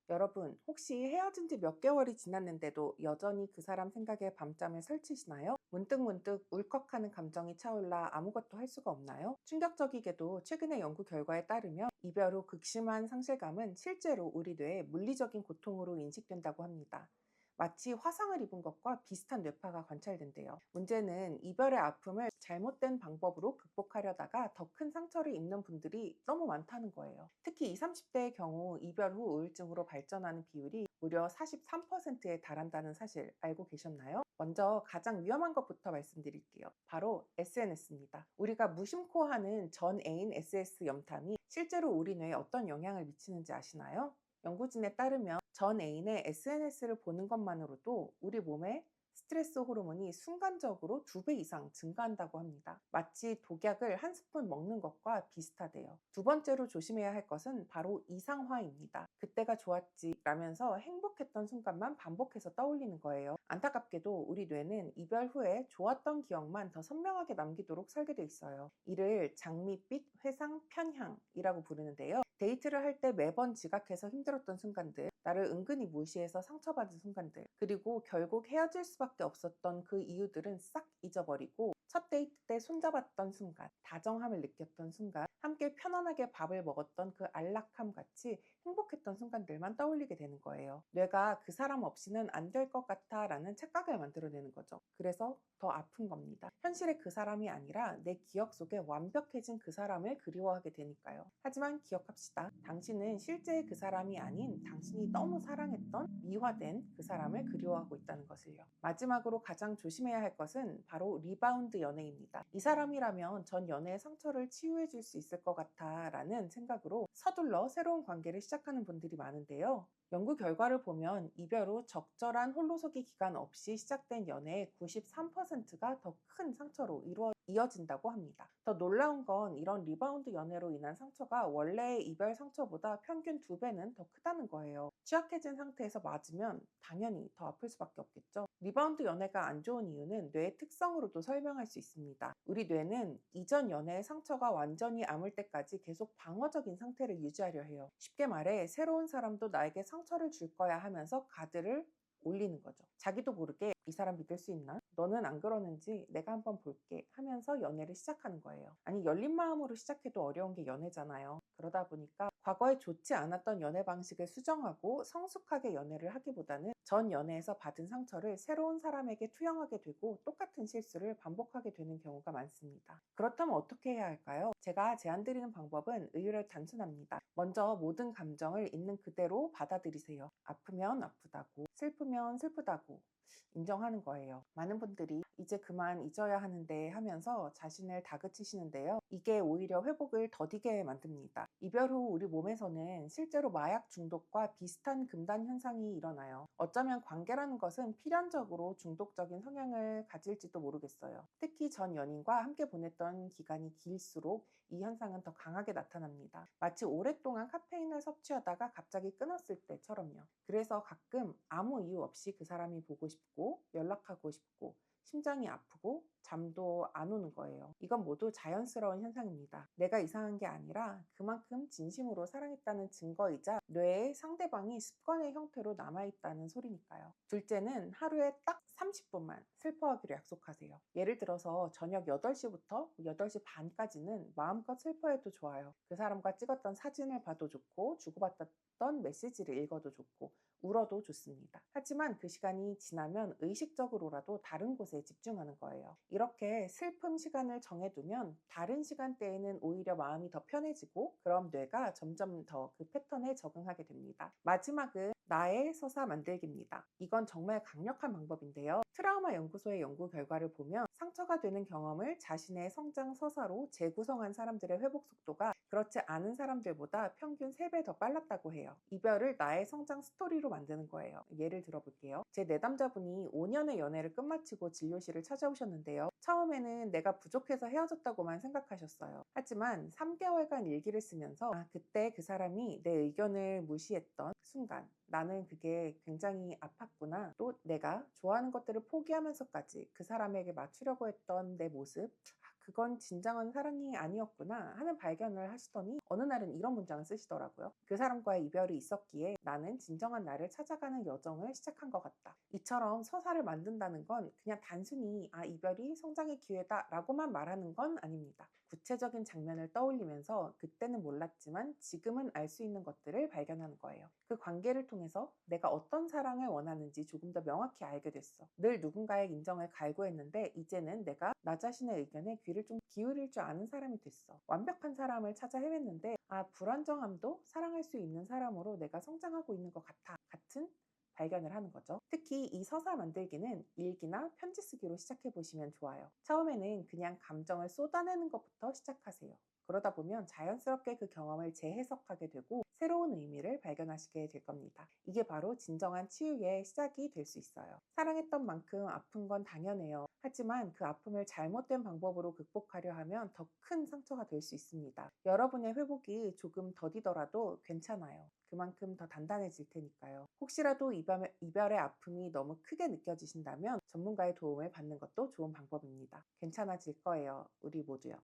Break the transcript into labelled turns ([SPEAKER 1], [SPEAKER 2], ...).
[SPEAKER 1] 여러분, 혹시 헤어진 지 몇 개월이 지났는데도 여전히 그 사람 생각에 밤잠을 설치시나요? 문득문득 울컥하는 감정이 차올라 아무것도 할 수가 없나요? 충격적이게도 최근의 연구 결과에 따르면 이별 후 극심한 상실감은 실제로 우리 뇌의 물리적인 고통으로 인식된다고 합니다. 마치 화상을 입은 것과 비슷한 뇌파가 관찰된대요. 문제는 이별의 아픔을 잘못된 방법으로 극복하려다가 더 큰 상처를 입는 분들이 너무 많다는 거예요. 특히 20, 30대의 경우 이별 후 우울증으로 발전하는 비율이 무려 43%에 달한다는 사실 알고 계셨나요? 먼저 가장 위험한 것부터 말씀드릴게요. 바로 SNS입니다. 우리가 무심코 하는 전 애인 SS 염탐이 실제로 우리 뇌에 어떤 영향을 미치는지 아시나요? 연구진에 따르면 전 애인의 SNS를 보는 것만으로도 우리 몸에 스트레스 호르몬이 순간적으로 2배 이상 증가한다고 합니다. 마치 독약을 한 스푼 먹는 것과 비슷하대요. 두 번째로 조심해야 할 것은 바로 이상화입니다. 그때가 좋았지 라면서 행복했던 순간만 반복해서 떠올리는 거예요. 안타깝게도 우리 뇌는 이별 후에 좋았던 기억만 더 선명하게 남기도록 설계되어 있어요. 이를 장밋빛 회상 편향이라고 부르는데요. 데이트를 할 때 매번 지각해서 힘들었던 순간들, 나를 은근히 무시해서 상처받은 순간들, 그리고 결국 헤어질 수밖에 없었던 그 이유들은 싹 잊어버리고 첫 데이트 때 손잡았던 순간, 다정함을 느꼈던 순간, 함께 편안하게 밥을 먹었던 그 안락함 같이 행복했던 순간들만 떠올리게 되는 거예요. 뇌가 그 사람 없이는 안 될 것 같아 라는 착각을 만들어내는 거죠. 그래서 더 아픈 겁니다. 현실의 그 사람이 아니라 내 기억 속에 완벽해진 그 사람을 그리워하게 되니까요. 하지만 기억합시다. 당신은 실제의 그 사람이 아닌 당신이 너무 사랑했던 미화된 그 사람을 그리워하고 있다는 것을요. 마지막으로 가장 조심해야 할 것은 바로 리바운드 연애입니다. 이 사람이라면 전 연애의 상처를 치유해 줄 수 있을 것 같아 라는 생각으로 서둘러 새로운 관계를 시작하는 분들이 많은데요. 연구 결과를 보면 이별 후 적절한 홀로서기 기간 없이 시작된 연애의 93%가 더 큰 상처로 이어진다고 합니다. 더 놀라운 건 이런 리바운드 연애로 인한 상처가 원래의 이별 상처보다 평균 2배는 더 크다는 거예요. 취약해진 상태에서 맞으면 당연히 더 아플 수밖에 없겠죠. 리바운드 연애가 안 좋은 이유는 뇌의 특성으로도 설명할 수 있습니다. 우리 뇌는 이전 연애의 상처가 완전히 아물 때까지 계속 방어적인 상태를 유지하려 해요. 쉽게 말해 새로운 사람도 나에게 상처를 줄 거야 하면서 가드를 올리는 거죠. 자기도 모르게 이 사람 믿을 수 있나? 너는 안 그러는지 내가 한번 볼게 하면서 연애를 시작하는 거예요. 아니, 열린 마음으로 시작해도 어려운 게 연애잖아요. 그러다 보니까 과거에 좋지 않았던 연애 방식을 수정하고 성숙하게 연애를 하기보다는 전 연애에서 받은 상처를 새로운 사람에게 투영하게 되고 똑같은 실수를 반복하게 되는 경우가 많습니다. 그렇다면 어떻게 해야 할까요? 제가 제안드리는 방법은 의외로 단순합니다. 먼저 모든 감정을 있는 그대로 받아들이세요. 아프면 아프다고, 슬프면 슬프다고 인정하는 거예요. 많은 분들이 이제 그만 잊어야 하는데 하면서 자신을 다그치시는데요. 이게 오히려 회복을 더디게 만듭니다. 이별 후 우리 몸에서는 실제로 마약 중독과 비슷한 금단 현상이 일어나요. 어쩌면 관계라는 것은 필연적으로 중독적인 성향을 가질지도 모르겠어요. 특히 전 연인과 함께 보냈던 기간이 길수록 이 현상은 더 강하게 나타납니다. 마치 오랫동안 카페인을 섭취하다가 갑자기 끊었을 때처럼요. 그래서 가끔 아무 이유 없이 그 사람이 보고 싶고 연락하고 싶고 심장이 아프고 잠도 안 오는 거예요. 이건 모두 자연스러운 현상입니다. 내가 이상한 게 아니라 그만큼 진심으로 사랑했다는 증거이자 뇌에 상대방이 습관의 형태로 남아있다는 소리니까요. 둘째는 하루에 딱 30분만 슬퍼하기로 약속하세요. 예를 들어서 저녁 8시부터 8시 반까지는 마음껏 슬퍼해도 좋아요. 그 사람과 찍었던 사진을 봐도 좋고 주고받았던 메시지를 읽어도 좋고 울어도 좋습니다. 하지만 그 시간이 지나면 의식적으로라도 다른 곳에 집중하는 거예요. 이렇게 슬픔 시간을 정해두면 다른 시간대에는 오히려 마음이 더 편해지고 그럼 뇌가 점점 더 그 패턴에 적응하게 됩니다. 마지막은 나의 서사 만들기입니다. 이건 정말 강력한 방법인데요. 트라우마 연구소의 연구 결과를 보면 상처가 되는 경험을 자신의 성장 서사로 재구성한 사람들의 회복 속도가 그렇지 않은 사람들보다 평균 3배 더 빨랐다고 해요. 이별을 나의 성장 스토리로 만드는 거예요. 예를 들어볼게요. 제 내담자분이 5년의 연애를 끝마치고 진료실을 찾아오셨는데요. 처음에는 내가 부족해서 헤어졌다고만 생각하셨어요. 하지만 3개월간 일기를 쓰면서 그때 그 사람이 내 의견을 무시했던 순간 나는 그게 굉장히 아팠구나. 또 내가 좋아하는 것들을 포기하면서까지 그 사람에게 맞추려고 했던 내 모습 그건 진정한 사랑이 아니었구나 하는 발견을 하시더니 어느 날은 이런 문장을 쓰시더라고요. 그 사람과의 이별이 있었기에 나는 진정한 나를 찾아가는 여정을 시작한 것 같다. 이처럼 서사를 만든다는 건 그냥 단순히 이별이 성장의 기회다 라고만 말하는 건 아닙니다. 구체적인 장면을 떠올리면서 그때는 몰랐지만 지금은 알 수 있는 것들을 발견하는 거예요. 그 관계를 통해서 내가 어떤 사랑을 원하는지 조금 더 명확히 알게 됐어. 늘 누군가의 인정을 갈구했는데 이제는 내가 나 자신의 의견에 귀를 좀 기울일 줄 아는 사람이 됐어. 완벽한 사람을 찾아 헤맸는데 불안정함도 사랑할 수 있는 사람으로 내가 성장하고 있는 것 같아. 같은 발견을 하는 거죠. 특히 이 서사 만들기는 일기나 편지 쓰기로 시작해 보시면 좋아요. 처음에는 그냥 감정을 쏟아내는 것부터 시작하세요. 그러다 보면 자연스럽게 그 경험을 재해석하게 되고 새로운 의미를 발견하시게 될 겁니다. 이게 바로 진정한 치유의 시작이 될 수 있어요. 사랑했던 만큼 아픈 건 당연해요. 하지만 그 아픔을 잘못된 방법으로 극복하려 하면 더 큰 상처가 될 수 있습니다. 여러분의 회복이 조금 더디더라도 괜찮아요. 그만큼 더 단단해질 테니까요. 혹시라도 이별의 아픔이 너무 크게 느껴지신다면 전문가의 도움을 받는 것도 좋은 방법입니다. 괜찮아질 거예요. 우리 모두요.